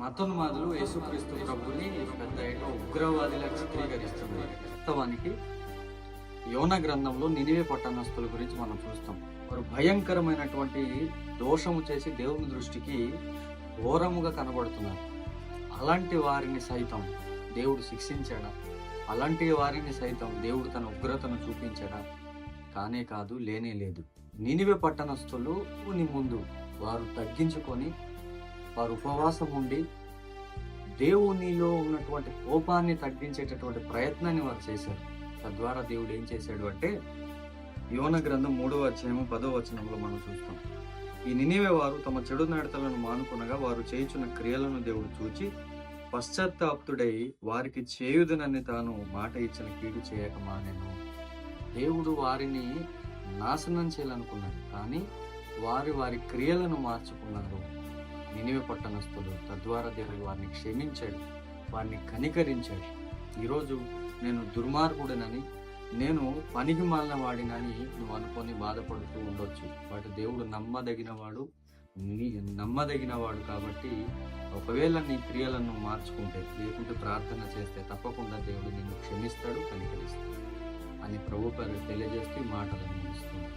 మతోన్మాదులు యేసుక్రీస్తు ప్రభుని పెద్ద ఏటో ఉగ్రవాదిలా చిత్రీకరిస్తున్నారు. వాస్తవానికి యోన గ్రంథంలో నినివే పట్టణస్థుల గురించి మనం చూస్తాం. వారు భయంకరమైనటువంటి దోషము చేసి దేవుని దృష్టికి ఘోరముగా కనబడుతున్నారు. అలాంటి వారిని సైతం దేవుడు శిక్షించాడా? అలాంటి వారిని సైతం దేవుడు తన ఉగ్రతను చూపించాడా? కానే కాదు, లేనే లేదు. నినివే పట్టణస్థులు ముందు వారు తగ్గించుకొని వారు ఉపవాసం ఉండి దేవునిలో ఉన్నటువంటి కోపాన్ని తగ్గించేటటువంటి ప్రయత్నాన్ని వారు చేశారు. తద్వారా దేవుడు ఏం చేశాడు అంటే, యోన గ్రంథం 3వ అధ్యాయం 10వ వచనంలో మనం చూస్తాం. ఈ నినివే వారు తమ చెడు నడతలను మానుకొనగా వారు చేయుచున్న క్రియలను దేవుడు చూచి పశ్చాత్తాప్తుడై వారికి చేయుదునని తాను మాట ఇచ్చిన కీడు చేయక మానెను. దేవుడు వారిని నాశనం చేయాలనుకున్నాడు, కానీ వారి క్రియలను మార్చుకున్నారు నినివే పట్టణస్థులు. తద్వారా దేవుడు వారిని క్షమించాడు, వారిని కనికరించాడు. ఈరోజు నేను దుర్మార్గుడనని, నేను పనికి మాలిన వాడినని నువ్వు అనుకొని బాధపడుతూ ఉండొచ్చు. బట్ దేవుడు నమ్మదగినవాడు కాబట్టి ఒకవేళ నీ క్రియలను మార్చుకుంటే, లేకుంటే ప్రార్థన చేస్తే తప్పకుండా దేవుడు నిన్ను క్షమిస్తాడు, కనికరిస్తాడు అని ప్రభు పేరు తెలియజేస్తూ మాటలను ముగిస్తున్నాడు.